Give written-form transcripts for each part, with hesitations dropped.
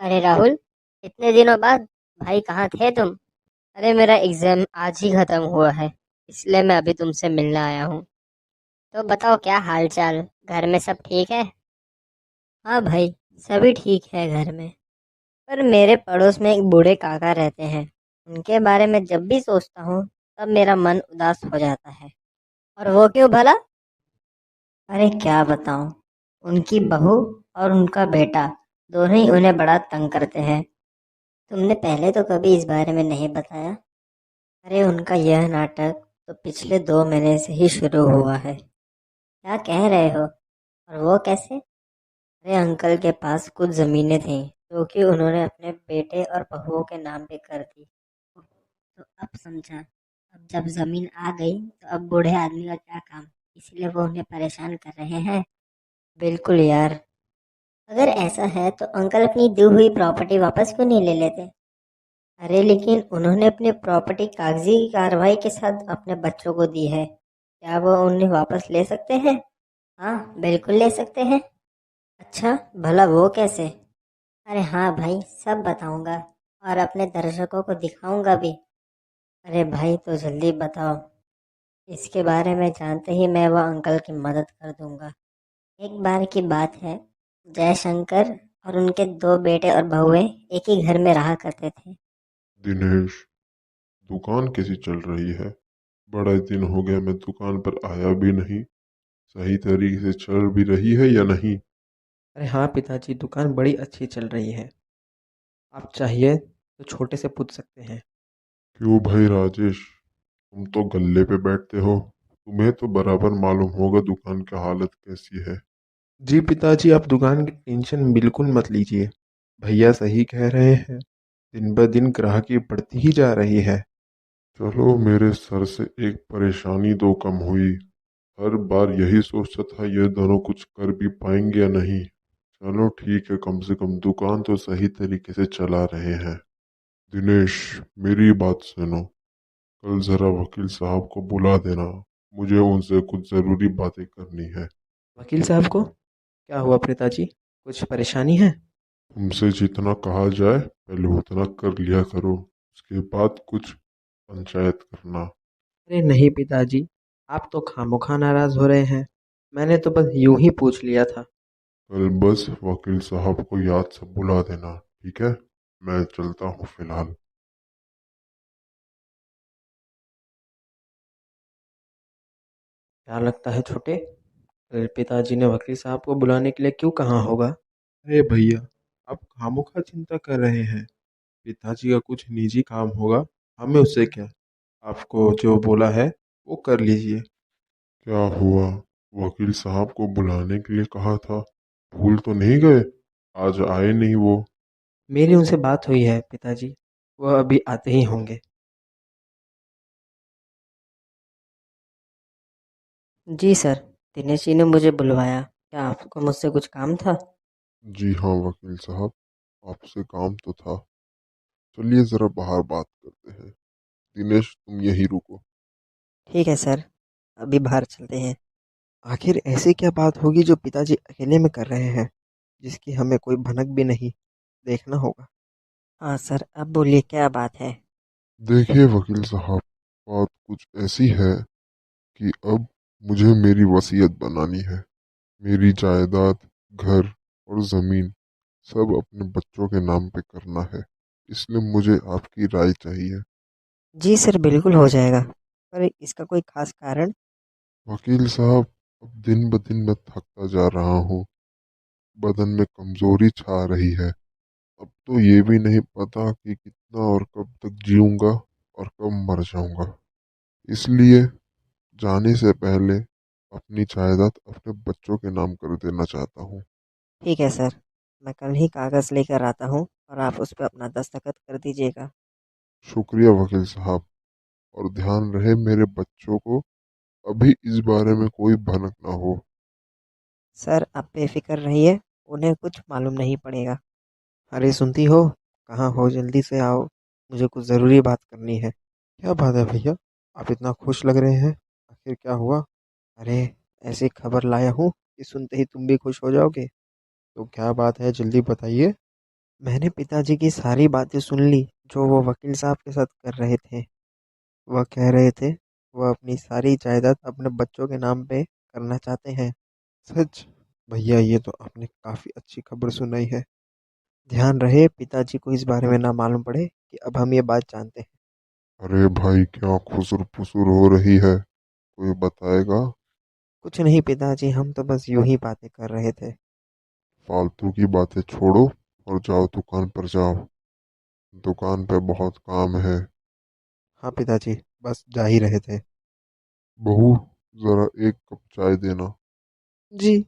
अरे राहुल, इतने दिनों बाद भाई कहाँ थे तुम? अरे मेरा एग्जाम आज ही खत्म हुआ है, इसलिए मैं अभी तुमसे मिलने आया हूँ। तो बताओ क्या हाल चाल, घर में सब ठीक है? हाँ भाई, सभी ठीक है घर में। पर मेरे पड़ोस में एक बूढ़े काका रहते हैं। उनके बारे में जब भी सोचता हूँ तब मेरा मन उदास हो जाता है। और वो क्यों भला? अरे क्या बताऊं, उनकी बहू और उनका बेटा दोनों ही उन्हें बड़ा तंग करते हैं। तुमने पहले तो कभी इस बारे में नहीं बताया। अरे उनका यह नाटक तो पिछले 2 महीने से ही शुरू हुआ है। क्या कह रहे हो? और वो कैसे? अरे अंकल के पास कुछ जमीनें थीं जो कि उन्होंने अपने बेटे और बहुओं के नाम पे कर दी। तो अब समझा। अब जब जमीन आ गई तो अब बूढ़े आदमी का क्या काम, इसलिए वो उन्हें परेशान कर रहे हैं। बिल्कुल यार। अगर ऐसा है तो अंकल अपनी दी हुई प्रॉपर्टी वापस क्यों नहीं ले लेते? अरे लेकिन उन्होंने अपनी प्रॉपर्टी कागजी कार्रवाई के साथ अपने बच्चों को दी है, क्या वो उन्हें वापस ले सकते हैं? हाँ, बिल्कुल ले सकते हैं। अच्छा, भला वो कैसे? अरे हाँ भाई, सब बताऊंगा और अपने दर्शकों को दिखाऊंगा भी। अरे भाई तो जल्दी बताओ, इसके बारे में जानते ही मैं वह अंकल की मदद कर दूंगा। एक बार की बात है, जयशंकर और उनके 2 बेटे और बहुएं एक ही घर में रहा करते थे। दिनेश, दुकान कैसी चल रही है? बड़ा दिन हो गया, मैं दुकान पर आया भी नहीं। सही तरीके से चल भी रही है या नहीं? अरे हाँ पिताजी, दुकान बड़ी अच्छी चल रही है। आप चाहिए तो छोटे से पूछ सकते हैं। क्यों भाई राजेश, तुम तो गल्ले पे बैठते हो, तुम्हें तो बराबर मालूम होगा दुकान की हालत कैसी है। जी पिताजी, आप दुकान की टेंशन बिल्कुल मत लीजिए। भैया सही कह रहे हैं। दिन ब दिन ग्राहकी बढ़ती ही जा रही है। चलो, मेरे सर से एक परेशानी तो कम हुई। हर बार यही सोचता था ये दोनों कुछ कर भी पाएंगे या नहीं। चलो ठीक है, कम से कम दुकान तो सही तरीके से चला रहे हैं। दिनेश, मेरी बात सुनो। कल जरा वकील साहब को बुला देना, मुझे उनसे कुछ ज़रूरी बातें करनी है। वकील साहब को क्या हुआ पिताजी? कुछ परेशानी है? तुमसे जितना कहा जाए पहले उतना कर लिया करो, उसके बाद कुछ पंचायत करना। अरे नहीं पिताजी, आप तो खामोखा नाराज हो रहे हैं। मैंने तो बस यूं ही पूछ लिया था। कल बस वकील साहब को याद से बुला देना, ठीक है? मैं चलता हूँ फिलहाल। क्या लगता है छोटे, पिताजी ने वकील साहब को बुलाने के लिए क्यों कहा होगा? अरे भैया, आप खामोखा चिंता कर रहे हैं। पिताजी का कुछ निजी काम होगा, हमें उससे क्या। आपको जो बोला है वो कर लीजिए। क्या हुआ? वकील साहब को बुलाने के लिए कहा था, भूल तो नहीं गए? आज आए नहीं वो? मेरी उनसे बात हुई है पिताजी, वह अभी आते ही होंगे। जी सर, दिनेश जी ने मुझे बुलवाया। क्या आपको मुझसे कुछ काम था? जी हाँ वकील साहब, आपसे काम तो था। चलिए जरा बाहर बात करते हैं। दिनेश, तुम यहीं रुको। ठीक है सर, अभी बाहर चलते हैं। आखिर ऐसी क्या बात होगी जो पिताजी अकेले में कर रहे हैं, जिसकी हमें कोई भनक भी नहीं? देखना होगा। हाँ सर, अब बोलिए क्या बात है? देखिए वकील साहब, बात कुछ ऐसी है कि अब मुझे मेरी वसीयत बनानी है। मेरी जायदाद, घर और ज़मीन सब अपने बच्चों के नाम पे करना है। इसलिए मुझे आपकी राय चाहिए। जी सर, बिल्कुल हो जाएगा। पर इसका कोई खास कारण? वकील साहब, अब दिन ब दिन मैं थकता जा रहा हूँ। बदन में कमजोरी छा रही है। अब तो ये भी नहीं पता कि कितना और कब तक जीऊंगा और कब मर जाऊंगा। इसलिए जाने से पहले अपनी जायदाद अपने बच्चों के नाम कर देना चाहता हूँ। ठीक है सर, मैं कल ही कागज़ लेकर आता हूँ और आप उस पर अपना दस्तखत कर दीजिएगा। शुक्रिया वकील साहब, और ध्यान रहे मेरे बच्चों को अभी इस बारे में कोई भनक ना हो। सर आप बेफिक्र रहिए, उन्हें कुछ मालूम नहीं पड़ेगा। अरे सुनती हो? कहाँ हो, जल्दी से आओ। मुझे कुछ ज़रूरी बात करनी है। क्या बात है भैया? आप इतना खुश लग रहे हैं। आखिर क्या हुआ? अरे, ऐसी खबर लाया हूँ कि सुनते ही तुम भी खुश हो जाओगे। तो क्या बात है, जल्दी बताइए। मैंने पिताजी की सारी बातें सुन ली जो वो वकील साहब के साथ कर रहे थे। वह कह रहे थे वह अपनी सारी जायदाद अपने बच्चों के नाम पे करना चाहते हैं। सच? भैया ये तो आपने काफी अच्छी खबर सुनाई है। ध्यान रहे पिताजी को इस बारे में ना मालूम पड़े कि अब हम ये बात जानते हैं। अरे भाई, क्या खुसुर फुसुर हो रही है? कोई बताएगा? कुछ नहीं पिताजी, हम तो बस यूं ही बातें कर रहे थे। फालतू की बातें छोड़ो और जाओ दुकान पर जाओ। दुकान पे बहुत काम है। हाँ पिताजी, बस जा ही रहे थे। बहू, जरा एक कप चाय देना। जी।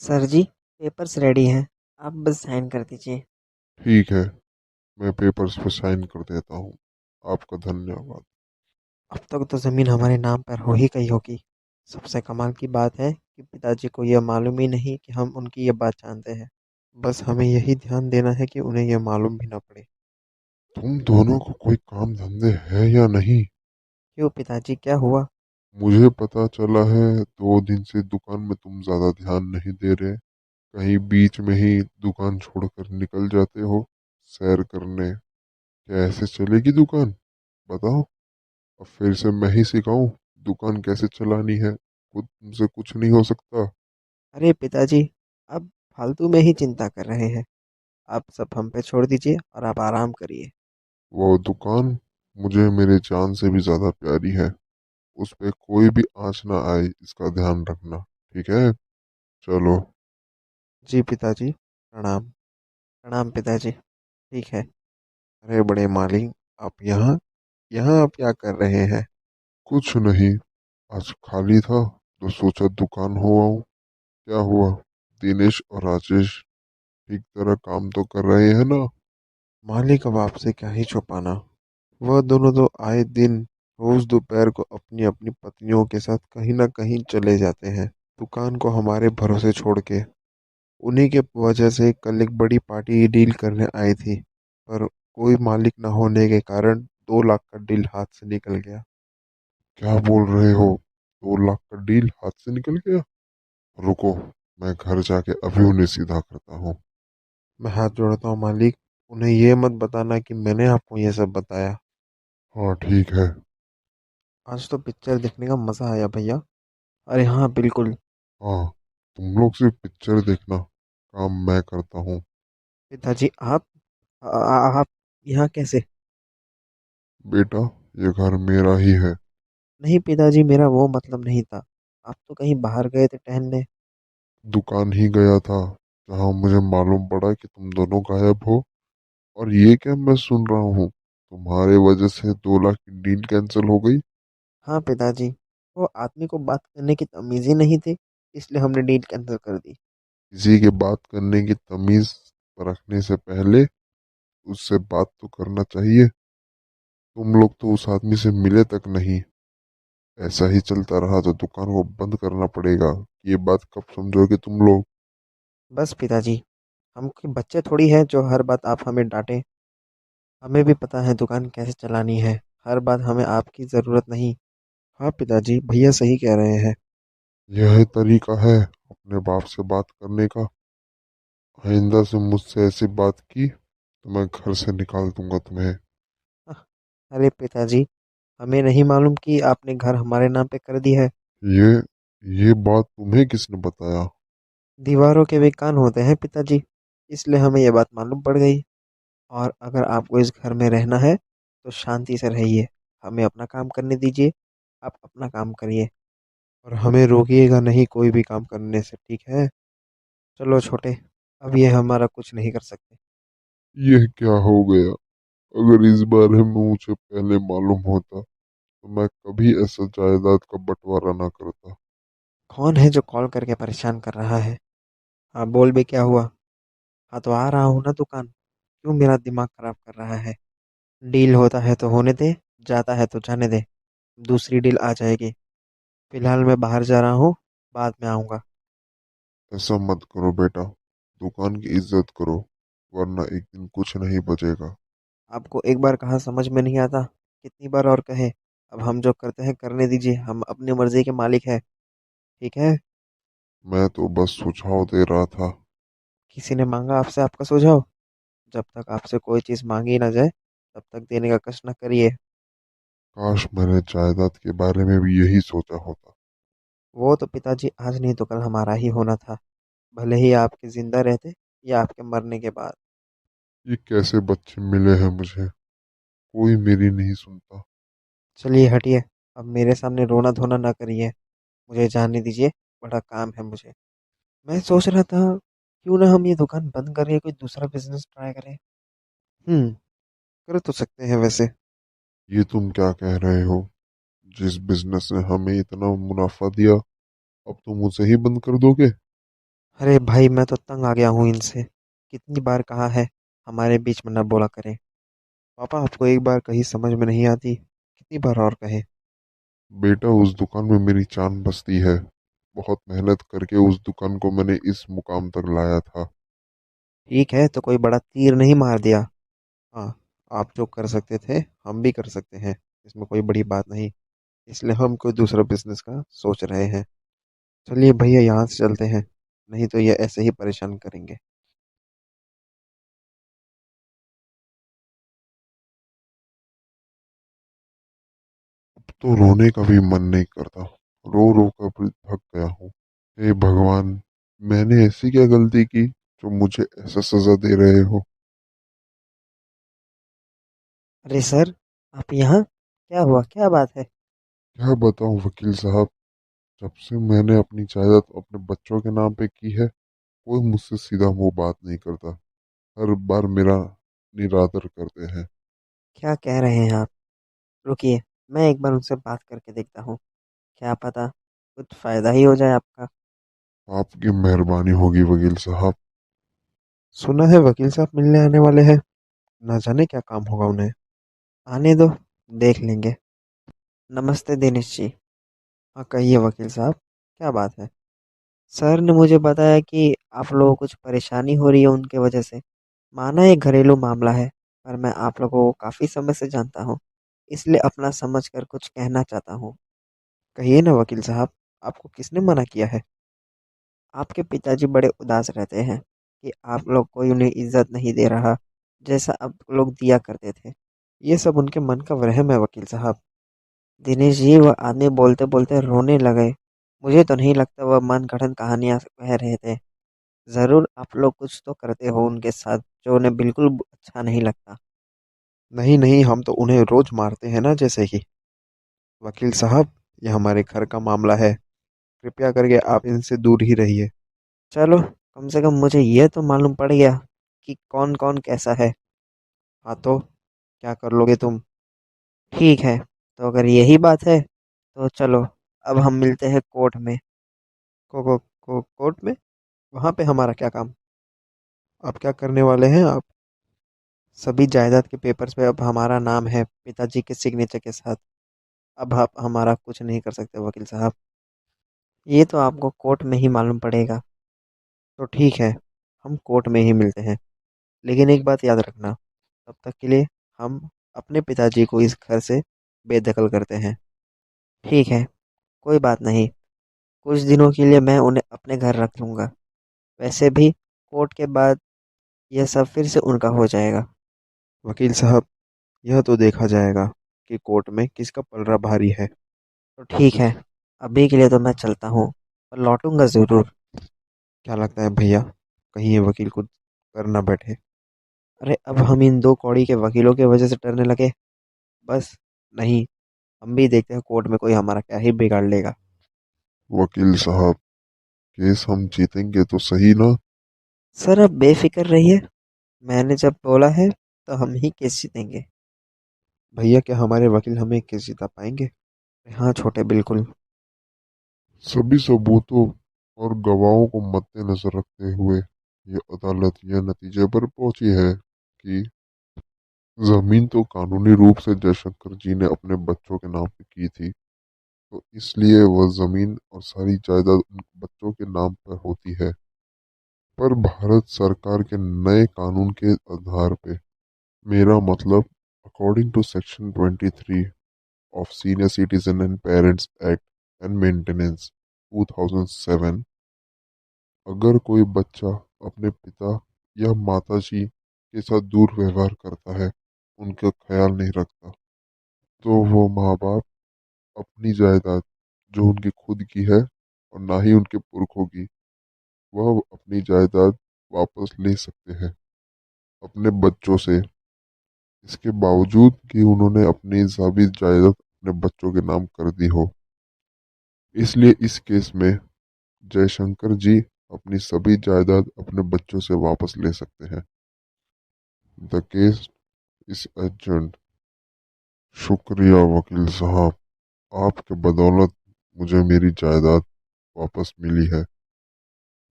सर जी, पेपर्स रेडी हैं, आप बस साइन कर दीजिए। ठीक है, मैं पेपर्स पे साइन कर देता हूँ। आपका धन्यवाद। अब तक तो ज़मीन हमारे नाम पर हो ही गई होगी। सबसे कमाल की बात है कि पिताजी को यह मालूम ही नहीं कि हम उनकी ये बात जानते हैं। बस हमें यही ध्यान देना है कि उन्हें यह मालूम भी ना पड़े। तुम दोनों को कोई काम धंधे है या नहीं? क्यों पिताजी, क्या हुआ? मुझे पता चला है 2 दिन से दुकान में तुम ज्यादा ध्यान नहीं दे रहे। कहीं बीच में ही दुकान छोड़कर निकल जाते हो सैर करने। क्या ऐसे चलेगी दुकान? बताओ। अब फिर से मैं ही सिखाऊं दुकान कैसे चलानी है? खुद तुमसे कुछ नहीं हो सकता। अरे पिताजी, आप फालतू में ही चिंता कर रहे हैं। आप सब हम पे छोड़ दीजिए और आप आराम करिए। वो दुकान मुझे मेरे जान से भी ज्यादा प्यारी है। उस पे कोई भी आंच ना आए, इसका ध्यान रखना। ठीक है? चलो। जी पिताजी, प्रणाम। प्रणाम पिताजी। ठीक है। अरे बड़े मालिक, आप यहाँ यहाँ आप क्या कर रहे हैं? कुछ नहीं, आज खाली था तो सोचा दुकान हो आऊं। क्या हुआ? दिनेश और राजेश ठीक तरह काम तो कर रहे हैं ना? मालिक अब आपसे क्या ही छुपाना। वह दोनों तो आए दिन रोज दोपहर को अपनी अपनी पत्नियों के साथ कहीं ना कहीं चले जाते हैं, दुकान को हमारे भरोसे छोड़ के। उन्हीं के वजह से कल एक बड़ी पार्टी डील करने आई थी, पर कोई मालिक न होने के कारण 2 लाख का डील हाथ से निकल गया। क्या बोल रहे हो? 2 लाख का डील हाथ से निकल गया? रुको, मैं घर जाके अभी उन्हें सीधा करता हूँ। मैं हाथ जोड़ता हूँ मालिक, उन्हें ये मत बताना कि मैंने आपको ये सब बताया। हाँ ठीक है। आज तो पिक्चर देखने का मजा आया भैया। अरे हाँ बिल्कुल। हाँ, तुम लोग सिर्फ पिक्चर देखना, काम मैं करता हूँ। पिताजी आप यहाँ कैसे? बेटा, ये घर मेरा ही है। नहीं पिताजी, मेरा वो मतलब नहीं था। आप तो कहीं बाहर गए थे टहलने। दुकान ही गया था, जहाँ मुझे मालूम पड़ा कि तुम दोनों गायब हो। और ये क्या मैं सुन रहा हूँ, तुम्हारे वजह से 2 लाख की डील कैंसिल हो गई? हाँ पिताजी, वो आदमी को बात करने की तमीज ही नहीं थी, इसलिए हमने डील कैंसिल कर दी। किसी के बात करने की तमीज रखने से पहले उससे बात तो करना चाहिए। तुम लोग तो उस आदमी से मिले तक नहीं। ऐसा ही चलता रहा तो दुकान को बंद करना पड़ेगा। ये बात कब समझोगे तुम लोग? बस पिताजी, हम कोई बच्चे थोड़ी हैं जो हर बात आप हमें डांटे। हमें भी पता है दुकान कैसे चलानी है। हर बात हमें आपकी ज़रूरत नहीं। हाँ पिताजी, भैया सही कह रहे हैं। यह तरीका है अपने बाप से बात करने का? आइंदा से मुझसे ऐसी बात की तो मैं घर से निकाल दूंगा तुम्हें। आह, अरे पिताजी, हमें नहीं मालूम कि आपने घर हमारे नाम पे कर दी है। ये ये बात तुम्हें किसने बताया? दीवारों के भी कान होते हैं पिताजी, इसलिए हमें ये बात मालूम पड़ गई। और अगर आपको इस घर में रहना है तो शांति से रहिए, हमें अपना काम करने दीजिए। आप अपना काम करिए और हमें रोकिएगा नहीं कोई भी काम करने से, ठीक है? चलो छोटे, अब ये हमारा कुछ नहीं कर सकते। यह क्या हो गया? अगर इस बारे में मुझे पहले मालूम होता तो मैं कभी ऐसा जायदाद का बंटवारा ना करता। कौन है जो कॉल करके परेशान कर रहा है? हाँ बोल भी, क्या हुआ? हाँ तो आ रहा हूँ ना दुकान, क्यों मेरा दिमाग खराब कर रहा है? डील होता है तो होने दे, जाता है तो जाने दे। दूसरी डील आ जाएगी। फिलहाल मैं बाहर जा रहा हूँ, बाद में आऊँगा। ऐसा मत करो बेटा, दुकान की इज्जत करो, वरना एक दिन कुछ नहीं बचेगा। आपको एक बार कहा समझ में नहीं आता? कितनी बार और कहे? अब हम जो करते हैं करने दीजिए, हम अपनी मर्जी के मालिक हैं। ठीक है? मैं तो बस सुझाव दे रहा था। किसी ने मांगा आपसे आपका सुझाव? जब तक आपसे कोई चीज़ मांगी ना जाए तब तक देने का कष्ट न करिए। काश मैंने जायदाद के बारे में भी यही सोचा होता। वो तो पिताजी आज नहीं तो कल हमारा ही होना था, भले ही आपके जिंदा रहते या आपके मरने के बाद। ये कैसे बच्चे मिले हैं मुझे, कोई मेरी नहीं सुनता। चलिए हटिए, अब मेरे सामने रोना धोना ना करिए। मुझे जाने दीजिए, बड़ा काम है मुझे। मैं सोच रहा था क्यों ना हम ये दुकान बंद करके कोई दूसरा बिजनेस ट्राई करें। हम्म, कर तो सकते हैं वैसे। ये तुम क्या कह रहे हो? जिस बिजनेस ने हमें इतना मुनाफा दिया, अब तुम उसे ही बंद कर दोगे? अरे भाई, मैं तो तंग आ गया हूँ इनसे। कितनी बार कहा है हमारे बीच में ना बोला करें। पापा, आपको एक बार कही समझ में नहीं आती, कितनी बार और कहें। बेटा, उस दुकान में मेरी जान बसती है। बहुत मेहनत करके उस दुकान को मैंने इस मुकाम तक लाया था। ठीक है, तो कोई बड़ा तीर नहीं मार दिया। हाँ, आप जो कर सकते थे हम भी कर सकते हैं, इसमें कोई बड़ी बात नहीं। इसलिए हम कोई दूसरा बिजनेस का सोच रहे हैं। चलिए भैया, यहाँ से चलते हैं, नहीं तो ये ऐसे ही परेशान करेंगे। अब तो रोने का भी मन नहीं करता। रो रो कर भी थक गया हूँ। हे भगवान, मैंने ऐसी क्या गलती की जो मुझे ऐसा सजा दे रहे हो? अरे सर, आप यहाँ, क्या हुआ, क्या बात है? क्या बताऊं वकील साहब, जब से मैंने अपनी जायदाद अपने बच्चों के नाम पे की है, कोई मुझसे सीधा मुंह बात नहीं करता। हर बार मेरा निरादर करते हैं। क्या कह रहे हैं आप? रुकिए, मैं एक बार उनसे बात करके देखता हूँ। क्या पता कुछ फायदा ही हो जाए आपका। आपकी मेहरबानी होगी वकील साहब। सुना है वकील साहब मिलने आने वाले हैं, ना जाने क्या काम होगा उन्हें। आने दो, देख लेंगे। नमस्ते दिनेश जी। हाँ कहिए वकील साहब, क्या बात है? सर ने मुझे बताया कि आप लोगों को कुछ परेशानी हो रही है उनके वजह से। माना एक घरेलू मामला है, पर मैं आप लोगों को काफ़ी समय से जानता हूँ, इसलिए अपना समझ कर कुछ कहना चाहता हूँ। कहिए ना वकील साहब, आपको किसने मना किया है? आपके पिताजी बड़े उदास रहते हैं कि आप लोग कोई उन्हें इज्जत नहीं दे रहा, जैसा आप लोग दिया करते थे। ये सब उनके मन का वहम है वकील साहब। दिनेश जी, वह आदमी बोलते बोलते रोने लगे। मुझे तो नहीं लगता वह मन गढ़ंत कहानियां कह रहे थे। जरूर आप लोग कुछ तो करते हो उनके साथ जो उन्हें बिल्कुल अच्छा नहीं लगता। नहीं नहीं, हम तो उन्हें रोज मारते हैं ना, जैसे कि। वकील साहब, यह हमारे घर का मामला है, कृपया करके आप इनसे दूर ही रहिए। चलो, कम से कम मुझे यह तो मालूम पड़ गया कि कौन कौन कैसा है। हाँ तो क्या कर लोगे तुम? ठीक है, तो अगर यही बात है तो चलो, अब हम मिलते हैं कोर्ट में। कोर्ट में? वहाँ पे हमारा क्या काम? आप क्या करने वाले हैं आप? सभी जायदाद के पेपर्स पे अब हमारा नाम है, पिताजी के सिग्नेचर के साथ। अब आप हमारा कुछ नहीं कर सकते वकील साहब। ये तो आपको कोर्ट में ही मालूम पड़ेगा। तो ठीक है, हम कोर्ट में ही मिलते हैं। लेकिन एक बात याद रखना, तब तक के लिए हम अपने पिताजी को इस घर से बेदखल करते हैं। ठीक है, कोई बात नहीं। कुछ दिनों के लिए मैं उन्हें अपने घर रख लूँगा। वैसे भी कोर्ट के बाद यह सब फिर से उनका हो जाएगा। वकील साहब, यह तो देखा जाएगा कि कोर्ट में किसका पलड़ा भारी है। तो ठीक है, अभी के लिए तो मैं चलता हूँ, पर लौटूंगा ज़रूर। क्या लगता है भैया, कहीं ये वकील को कर ना बैठे? अरे अब हम इन दो कौड़ी के वकीलों की वजह से डरने लगे? बस नहीं, हम भी देखते हैं कोर्ट में कोई हमारा क्या ही बिगाड़ लेगा। वकील साहब, केस हम जीतेंगे तो सही ना? सर अब बेफिक्र रहिए, मैंने जब बोला है तो हम ही केस जीतेंगे। भैया, क्या हमारे वकील हमें केस जिता पाएंगे? हाँ छोटे, बिल्कुल। सभी सबूतों और गवाहों को मद्देनजर रखते हुए ये अदालत यह नतीजे पर पहुंची है कि जमीन तो कानूनी रूप से जयशंकर जी ने अपने बच्चों के नाम पे की थी, तो इसलिए वह जमीन और सारी जायदाद उन बच्चों के नाम पर होती है। पर भारत सरकार के नए कानून के आधार पे, मेरा मतलब according to section 23 of senior citizen and parents act and maintenance 2007, अगर कोई बच्चा अपने पिता या माताजी के साथ दुर्व्यवहार करता है, उनका ख्याल नहीं रखता, तो वो माँ बाप अपनी जायदाद जो उनकी खुद की है और ना ही उनके पुरखों की, वह अपनी जायदाद वापस ले सकते हैं अपने बच्चों से। इसके बावजूद कि उन्होंने अपनी साबित जायदाद अपने बच्चों के नाम कर दी हो। इसलिए इस केस में जयशंकर जी अपनी सभी जायदाद अपने बच्चों से वापस ले सकते हैं। The case is adjourned. शुक्रिया वकील साहब, आपके बदौलत मुझे मेरी जायदाद वापस मिली है।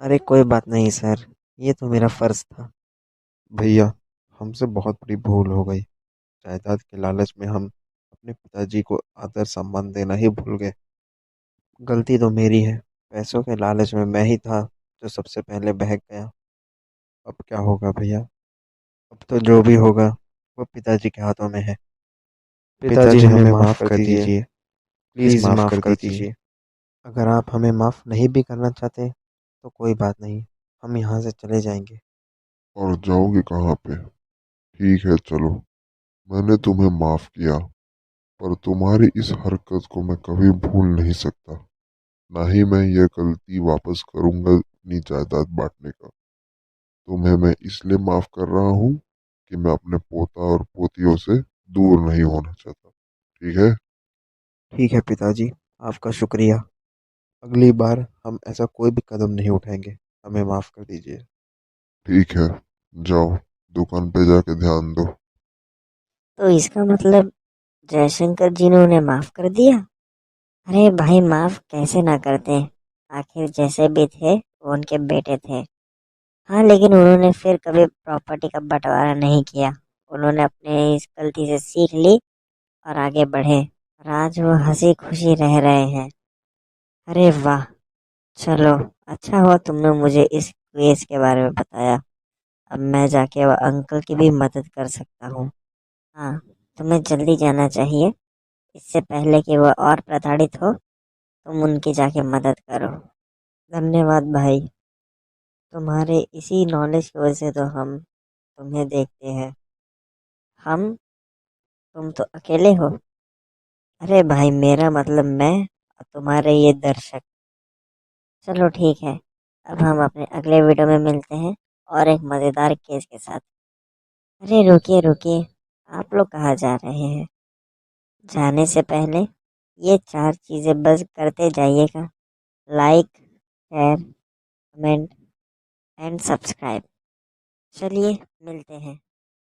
अरे कोई बात नहीं सर, ये तो मेरा फर्ज था। भैया, हमसे बहुत बड़ी भूल हो गई। जायदाद के लालच में हम अपने पिताजी को आदर सम्मान देना ही भूल गए। गलती तो मेरी है। पैसों के लालच में मैं ही था जो सबसे पहले बहक गया। अब क्या होगा भैया? अब तो जो भी होगा वो पिताजी के हाथों में है। पिताजी हमें माफ़ कर दीजिए, प्लीज़ माफ़ कर दीजिए। अगर आप हमें माफ़ नहीं भी करना चाहते तो कोई बात नहीं, हम यहाँ से चले जाएंगे। और जाओगे कहाँ पे? ठीक है चलो, मैंने तुम्हें माफ किया, पर तुम्हारी इस हरकत को मैं कभी भूल नहीं सकता। ना ही मैं यह गलती वापस करूंगा अपनी जायदाद बांटने का। तुम्हें मैं इसलिए माफ कर रहा हूँ कि मैं अपने पोता और पोतियों से दूर नहीं होना चाहता। ठीक है? ठीक है पिताजी, आपका शुक्रिया। अगली बार हम ऐसा कोई भी कदम नहीं उठाएंगे। हमें माफ़ कर दीजिए। ठीक है, जाओ दुकान पे जाके ध्यान दो। तो इसका मतलब जयशंकर जी ने उन्हें माफ कर दिया। अरे भाई, माफ कैसे ना करते, आखिर जैसे भी थे वो उनके बेटे थे। हाँ, लेकिन उन्होंने फिर कभी प्रॉपर्टी का बंटवारा नहीं किया। उन्होंने अपने इस गलती से सीख ली और आगे बढ़े, और आज वो हंसी खुशी रह रहे हैं। अरे वाह, चलो, अच्छा हुआ तुमने मुझे इस केस के बारे में बताया। अब मैं जाके वो अंकल की भी मदद कर सकता हूँ। हाँ, तुम्हें जल्दी जाना चाहिए, इससे पहले कि वो और प्रताड़ित हो। तुम उनकी जाके मदद करो। धन्यवाद भाई, तुम्हारे इसी नॉलेज की वजह से तो हम तुम्हें देखते हैं। हम, तुम तो अकेले हो। अरे भाई, मेरा मतलब मैं और तुम्हारे ये दर्शक। चलो ठीक है, अब हम अपने अगले वीडियो में मिलते हैं और एक मज़ेदार केस के साथ। अरे रुकिए रुकिए, आप लोग कहाँ जा रहे हैं? जाने से पहले ये चार चीज़ें बस करते जाइएगा: like, share, comment and subscribe. चलिए, मिलते हैं।